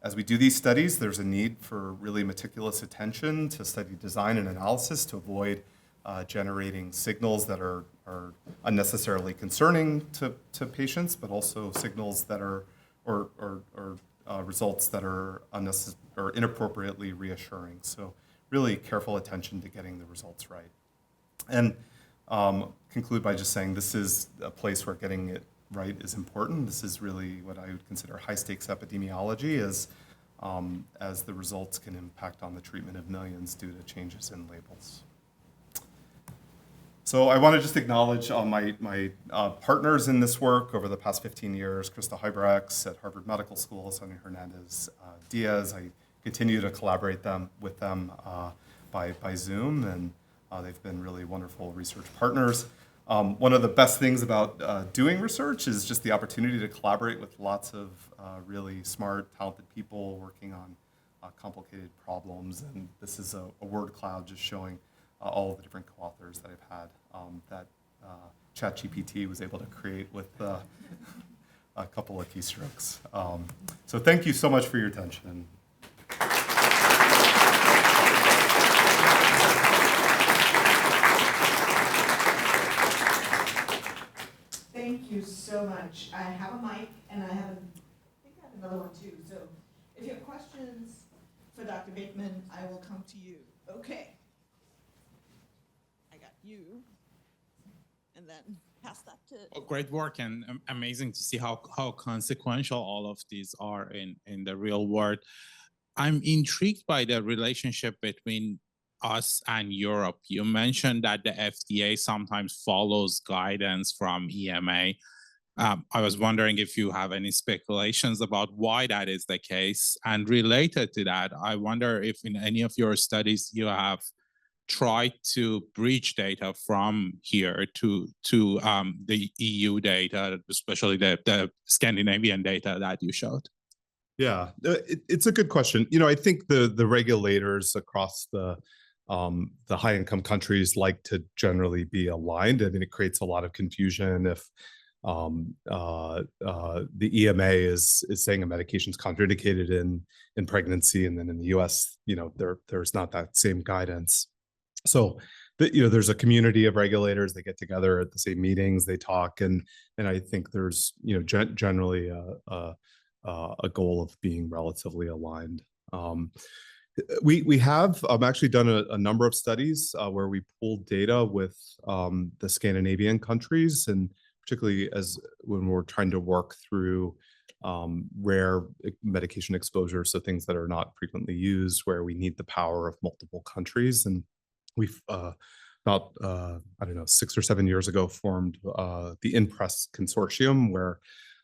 As we do these studies, there's a need for really meticulous attention to study design and analysis to avoid generating signals that are unnecessarily concerning to patients, but also signals that are or results that are unnecessary or inappropriately reassuring. So really careful attention to getting the results right. And conclude by just saying this is a place where getting it right is important. This is really what I would consider high-stakes epidemiology, as the results can impact on the treatment of millions due to changes in labels. So I want to just acknowledge my partners in this work over the past 15 years, Krista Hybrex at Harvard Medical School, Sonia Hernandez Diaz. I continue to collaborate with them by Zoom, and they've been really wonderful research partners. One of the best things about doing research is just the opportunity to collaborate with lots of really smart, talented people working on complicated problems. And this is a word cloud just showing all of the different co-authors that I've had that ChatGPT was able to create with a couple of keystrokes. So thank you so much for your attention. Thank you so much. I have a mic, and I think I have another one too. So if you have questions for Dr. Bateman, I will come to you. Okay. I got you. And then pass that to... Well, great work, and amazing to see how consequential all of these are in the real world. I'm intrigued by the relationship between us and Europe. You mentioned that the FDA sometimes follows guidance from EMA. I was wondering if you have any speculations about why that is the case. And related to that, I wonder if in any of your studies you have tried to bridge data from here to the EU data, especially the Scandinavian data that you showed. Yeah, it's a good question. I think the regulators across the high-income countries like to generally be aligned. I mean, it creates a lot of confusion if the EMA is saying a medication is contraindicated in pregnancy, and then in the US, there's not that same guidance. So, there's a community of regulators. They get together at the same meetings, they talk, and I think there's generally a goal of being relatively aligned. We have actually done a number of studies where we pulled data with the Scandinavian countries, and particularly when we're trying to work through rare medication exposure, so things that are not frequently used, where we need the power of multiple countries. And we've about 6 or 7 years ago formed the INPRESS consortium, where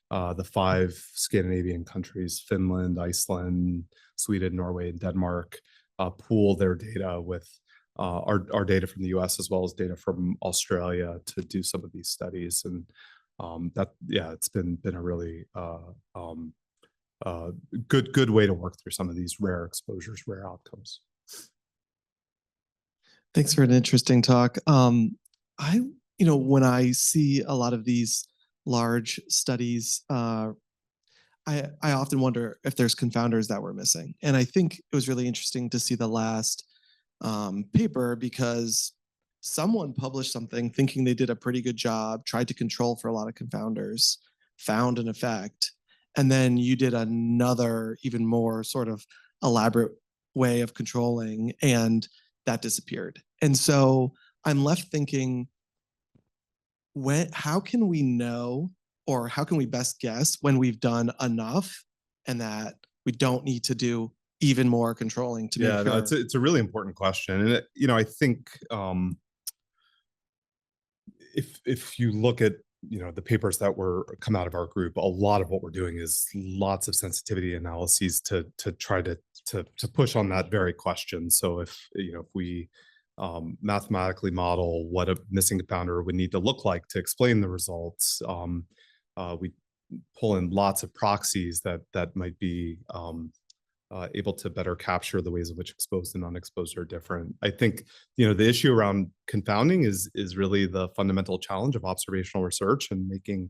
the 5 Scandinavian countries, Finland, Iceland, Sweden, Norway, and Denmark, pool their data with our data from the US as well as data from Australia to do some of these studies. And it's been a really good way to work through some of these rare exposures, rare outcomes. Thanks for an interesting talk. When I see a lot of these large studies, I often wonder if there's confounders that we're missing. And I think it was really interesting to see the last paper, because someone published something thinking they did a pretty good job, tried to control for a lot of confounders, found an effect, and then you did another even more sort of elaborate way of controlling, and that disappeared. And so I'm left thinking, how can we know, or how can we best guess when we've done enough and that we don't need to do even more controlling to make sure? No, it's a really important question. And I think if you look at the papers that come out of our group, a lot of what we're doing is lots of sensitivity analyses to try to push on that very question. So if we mathematically model what a missing confounder would need to look like to explain the results, we pull in lots of proxies that might be able to better capture the ways in which exposed and unexposed are different. I think the issue around confounding is really the fundamental challenge of observational research, and making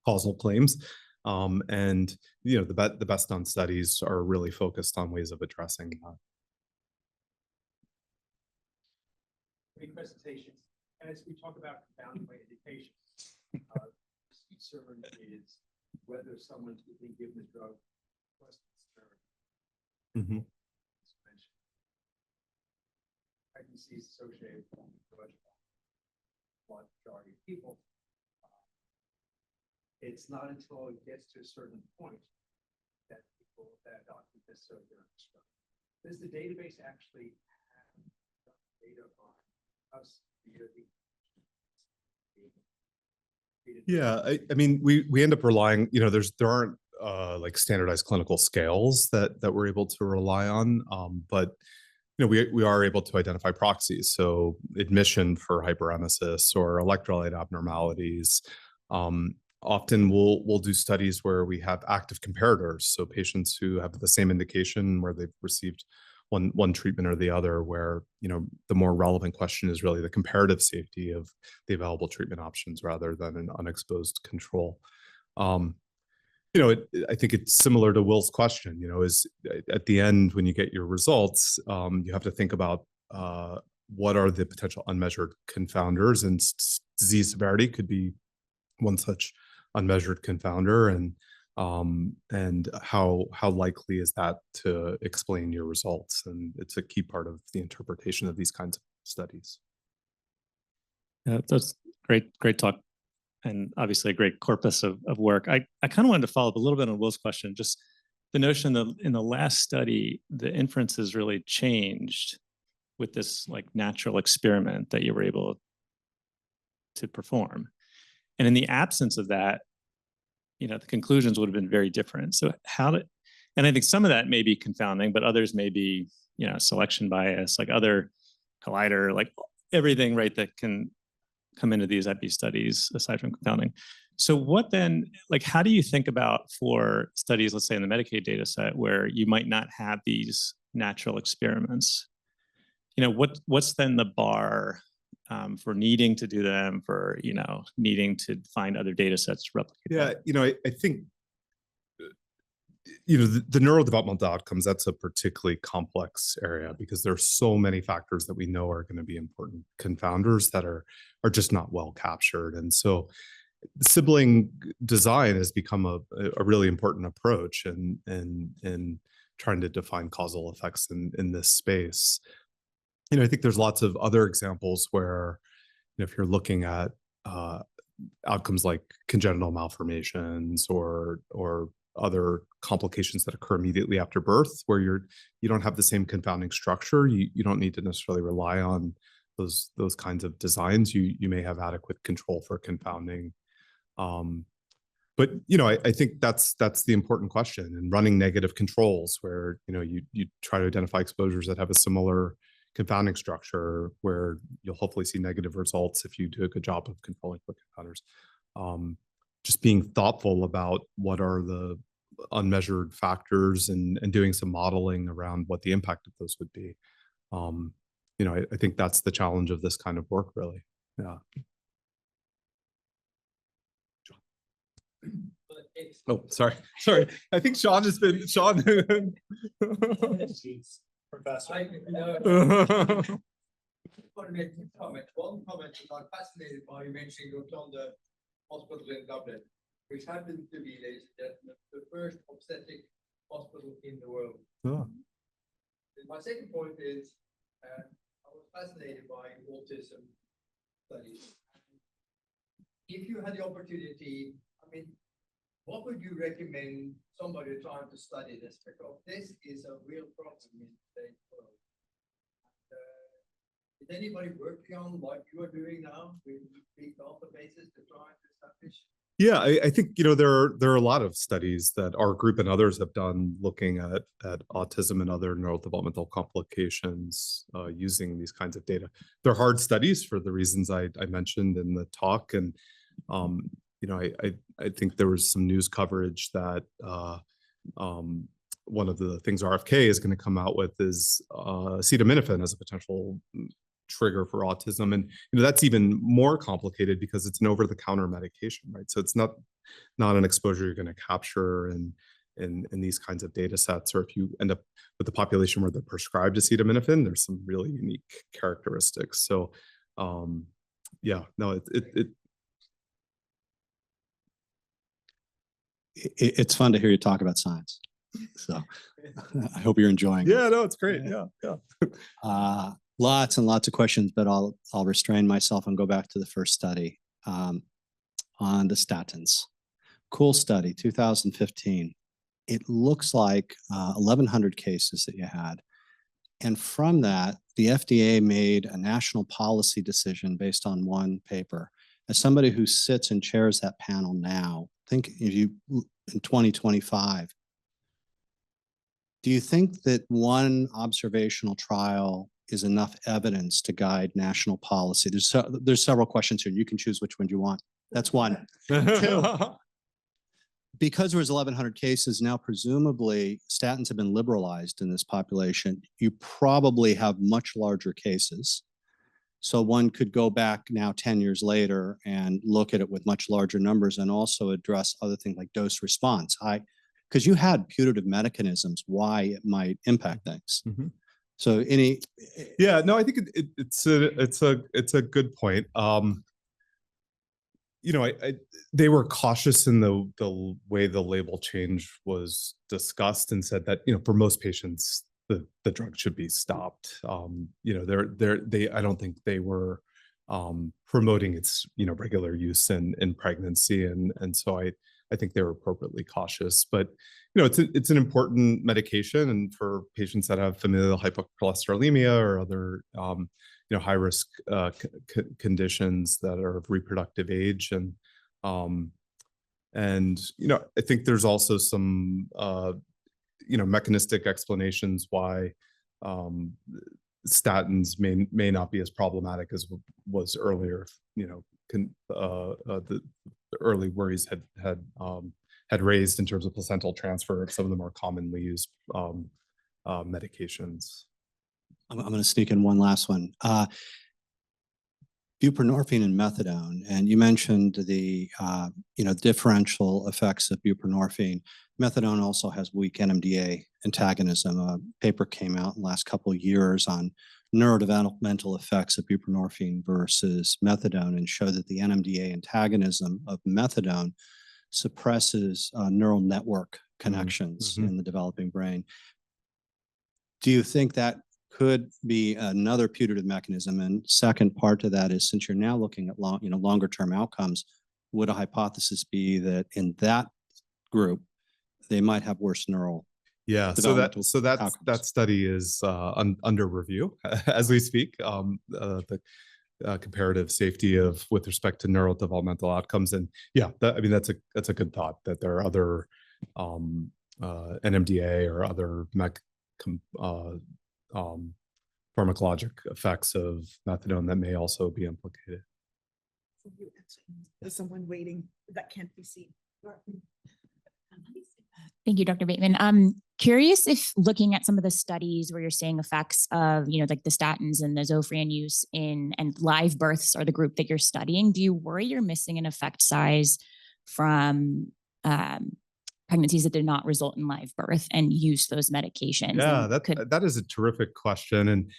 causal claims. And the best done studies are really focused on ways of addressing that. Great presentations. As we talk about confounding by indication, concern is whether someone's being given a drug plus Mm-hmm. pregnancies associated with large majority of people. It's not until it gets to a certain point that doctors necessarily get understood. Does the database actually have data on us? Yeah, I mean, we end up relying, there aren't like standardized clinical scales that we're able to rely on, but we are able to identify proxies. So admission for hyperemesis or electrolyte abnormalities. Often we'll do studies where we have active comparators, so patients who have the same indication where they've received one treatment or the other, where the more relevant question is really the comparative safety of the available treatment options rather than an unexposed control. I think it's similar to Will's question, is at the end, when you get your results, you have to think about what are the potential unmeasured confounders, and disease severity could be one such unmeasured confounder, and how likely is that to explain your results? And it's a key part of the interpretation of these kinds of studies. Yeah, that's great talk, and obviously a great corpus of work. I kind of wanted to follow up a little bit on Will's question, just the notion that in the last study, the inferences really changed with this like natural experiment that you were able to perform. And in the absence of that, the conclusions would have been very different. So and I think some of that may be confounding, but others may be, selection bias, like other collider, like everything, right, that can come into these epi studies aside from confounding. So what then, like, how do you think about for studies, let's say in the Medicaid data set, where you might not have these natural experiments? What's then the bar for needing to do them, for needing to find other data sets to replicate? Yeah, I think the neurodevelopmental outcomes, that's a particularly complex area because there's so many factors that we know are going to be important confounders that are just not well captured. And so sibling design has become a really important approach in trying to define causal effects in this space. I think there's lots of other examples where, if you're looking at outcomes like congenital malformations or other complications that occur immediately after birth, where you don't have the same confounding structure, you don't need to necessarily rely on those kinds of designs. You may have adequate control for confounding. But I think that's the important question. And running negative controls, where you try to identify exposures that have a similar confounding structure, where you'll hopefully see negative results if you do a good job of controlling for confounders. Just being thoughtful about what are the unmeasured factors and doing some modeling around what the impact of those would be. I think that's the challenge of this kind of work, really. Yeah. Oh, sorry. I think Sean has been Professor. I want to make two comments. One comment is I'm fascinated by you mentioning the hospital in Dublin, which happened to be, ladies and gentlemen, the first obstetric hospital in the world. Oh. My second point is I was fascinated by autism studies. If you had the opportunity, what would you recommend somebody trying to study this? Because this is a real problem in today's world. Is anybody working on what you are doing now with big databases to try to establish? Yeah, I think there are a lot of studies that our group and others have done looking at autism and other neurodevelopmental complications using these kinds of data. They're hard studies for the reasons I mentioned in the talk, and I think there was some news coverage that one of the things RFK is going to come out with is acetaminophen as a potential trigger for autism. And that's even more complicated because it's an over-the-counter medication, right? So it's not an exposure you're going to capture in these kinds of data sets. Or if you end up with the population where they're prescribed acetaminophen, there's some really unique characteristics. So yeah, no, It's fun to hear you talk about science. So I hope you're enjoying it. yeah, no, it's great. Yeah. Lots and lots of questions, but I'll restrain myself and go back to the first study on the statins. Cool study, 2015. It looks like 1,100 cases that you had. And from that, the FDA made a national policy decision based on one paper. As somebody who sits and chairs that panel now, think if you in 2025, do you think that one observational trial is enough evidence to guide national policy? There's several questions here. You can choose which one you want. That's one. Two, because there was 1,100 cases, now presumably statins have been liberalized in this population. You probably have much larger cases. So one could go back now 10 years later and look at it with much larger numbers and also address other things like dose response. Because you had putative mechanisms why it might impact things. Mhm. So Yeah, no, I think it's a good point. They were cautious in the way the label change was discussed and said that for most patients the drug should be stopped. I don't think they were promoting its regular use in pregnancy, and so I think they were appropriately cautious. But it's an important medication, and for patients that have familial hypercholesterolemia or other high risk conditions that are of reproductive age, and I think there's also some mechanistic explanations why statins may not be as problematic as was earlier. The early worries had raised in terms of placental transfer of some of the more commonly used medications. I'm going to sneak in one last one. Buprenorphine and methadone, and you mentioned the differential effects of buprenorphine. Methadone also has weak NMDA antagonism. A paper came out in the last couple of years on neurodevelopmental effects of buprenorphine versus methadone and showed that the NMDA antagonism of methadone suppresses neural network connections in the developing brain. Do you think that could be another putative mechanism? And second part to that is, since you're now looking at longer term outcomes, would a hypothesis be that in that group they might have worse neural? Yeah, so that study is under review as we speak. The comparative safety with respect to neurodevelopmental outcomes, and yeah, that's a good thought that there are other NMDA or other pharmacologic effects of methadone that may also be implicated. There's someone waiting that can't be seen. Thank you, Dr. Bateman. I'm curious if looking at some of the studies where you're seeing effects of, like the statins and the Zofran use and live births are the group that you're studying, do you worry you're missing an effect size from pregnancies that did not result in live birth and use those medications? Yeah, that is a terrific question. And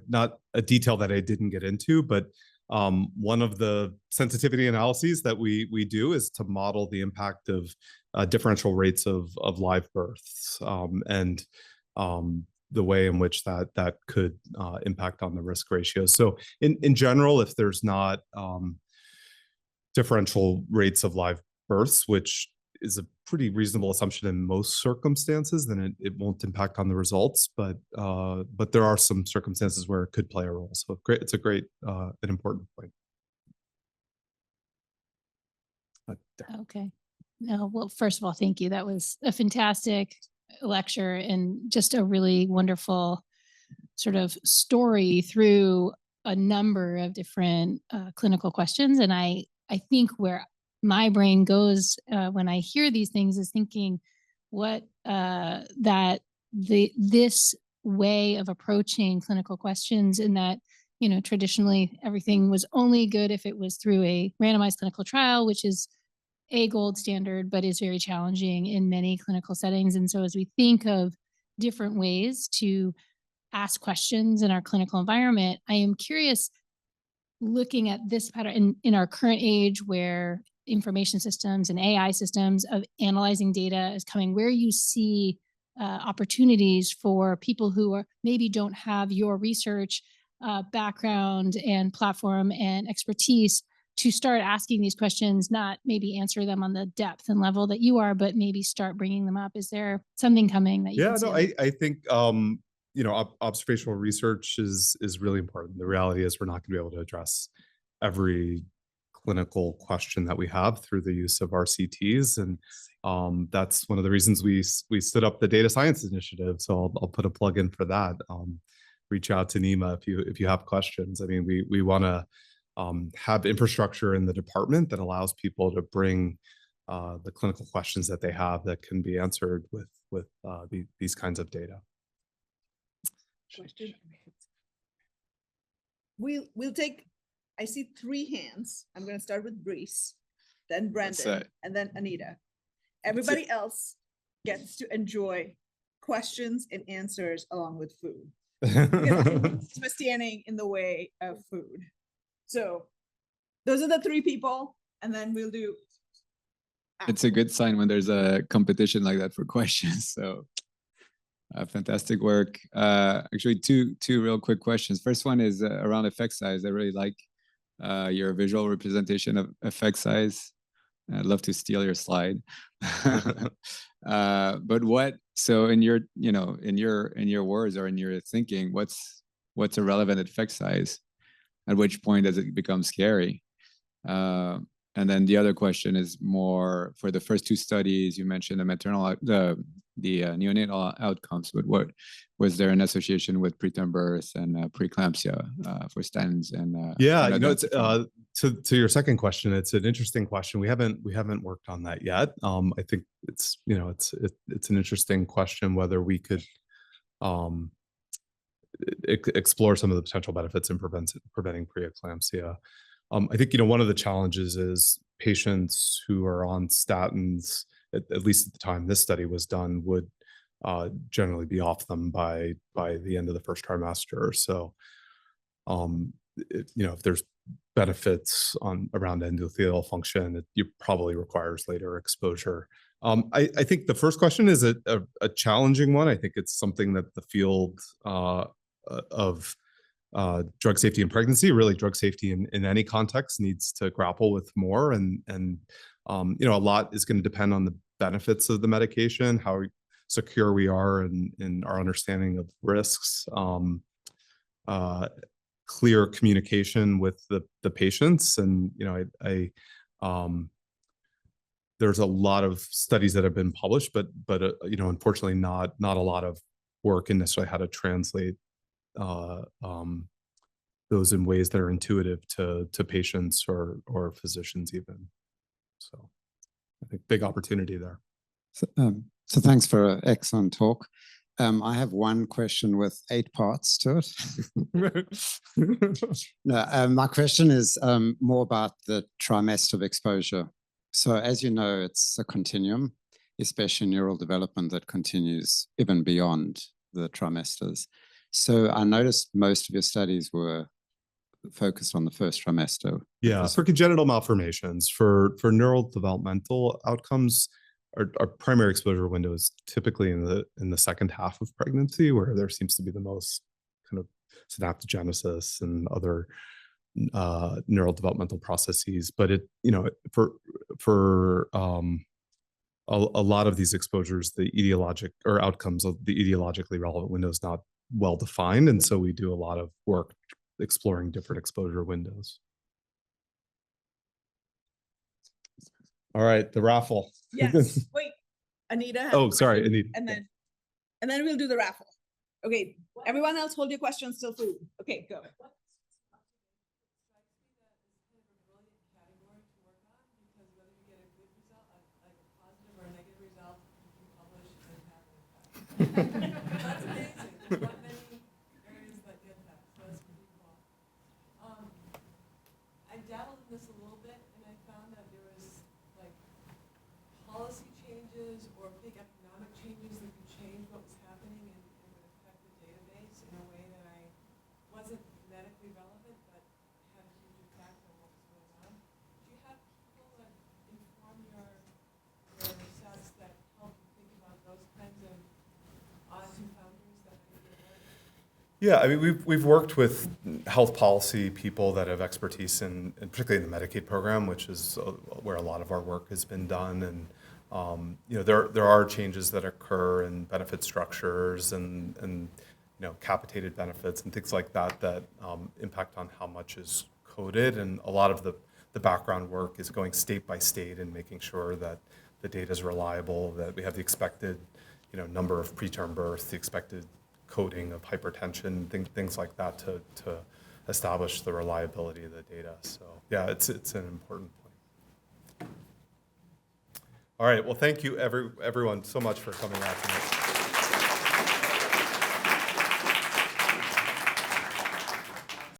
not a detail that I didn't get into, but one of the sensitivity analyses that we do is to model the impact of differential rates of live births and the way in which that could impact on the risk ratio. So in general, if there's not differential rates of live births, which is a pretty reasonable assumption in most circumstances, then it won't impact on the results. But there are some circumstances where it could play a role. So it's a great, an important point. Okay. No, well, first of all, thank you. That was a fantastic lecture and just a really wonderful sort of story through a number of different clinical questions. And I think where my brain goes when I hear these things is thinking this way of approaching clinical questions in that, you know, traditionally everything was only good if it was through a randomized clinical trial, which is a gold standard, but is very challenging in many clinical settings. And so as we think of different ways to ask questions in our clinical environment, I am curious, looking at this pattern in our current age where information systems and AI systems of analyzing data is coming, where you see opportunities for people who are maybe don't have your research background and platform and expertise to start asking these questions, not maybe answer them on the depth and level that you are, but maybe start bringing them up. Is there something coming that you Yeah, can see? no, I think observational research is really important. The reality is we're not going to be able to address every clinical question that we have through the use of RCTs, and that's one of the reasons we stood up the data science initiative. So I'll put a plug in for that. Reach out to Nima if you have questions. I mean, we want to have infrastructure in the department that allows people to bring the clinical questions that they have that can be answered with these kinds of data. Question. We'll take, I see 3 hands. I'm going to start with Brees, then Brendan, and then Anita. Everybody else gets to enjoy questions and answers along with food. Because I'm standing in the way of food. So those are the 3 people, and then we'll do. It's a good sign when there's a competition like that for questions. So fantastic work. Actually, two real quick questions. First one is around effect size. I really like your visual representation of effect size. I'd love to steal your slide. But so in your, in your words or in your thinking, what's a relevant effect size? At which point does it become scary? And then the other question is more for the first 2 studies. You mentioned the maternal, the neonatal outcomes, but what was there an association with preterm birth and preeclampsia for statins? And yeah, it's to your second question. It's an interesting question. We haven't worked on that yet. I think it's an interesting question whether we could explore some of the potential benefits in preventing preeclampsia. I think one of the challenges is patients who are on statins, at least at the time this study was done, would generally be off them by the end of the first trimester. So, if there's benefits around endothelial function, it probably requires later exposure. I think the first question is a challenging one. I think it's something that the field of drug safety in pregnancy, really drug safety in any context, needs to grapple with more. And a lot is going to depend on the benefits of the medication, how secure we are in our understanding of risks, clear communication with the patients. And there's a lot of studies that have been published, but unfortunately not a lot of work in necessarily how to translate those in ways that are intuitive to patients or physicians even. So I think big opportunity there. So thanks for an excellent talk. I have one question with 8 parts to it. No, my question is more about the trimester of exposure. So as you know, it's a continuum, especially neural development that continues even beyond the trimesters. So I noticed most of your studies were focused on the first trimester. Yeah, for congenital malformations, for neural developmental outcomes, our primary exposure window is typically in the second half of pregnancy, where there seems to be the most kind of synaptogenesis and other neural developmental processes. But for a lot of these exposures, the etiologic or outcomes of the etiologically relevant window is not well defined, and so we do a lot of work exploring different exposure windows. All right, the raffle. Yes. Wait, Anita has Oh, sorry, Anita. And then we'll do the raffle. Okay, everyone else hold your questions till food. Okay, go. That's amazing. big economic changes that could change what was happening and would affect the database in a way that I wasn't medically relevant, but had a huge impact on what was going on. Do you have people that inform your sets that help you think about those kinds of odd confounders that might be ahead? Yeah, I mean, we've worked with health policy people that have expertise in particularly in the Medicaid program, which is where a lot of our work has been done. And you know, there are changes that occur in benefit structures and you know, capitated benefits and things like that that impact on how much is coded. And a lot of the background work is going state by state and making sure that the data is reliable, that we have the expected, you know, number of preterm births, the expected coding of hypertension, things like that to establish the reliability of the data. So yeah, it's an important point. All right, well, thank you everyone so much for coming out tonight.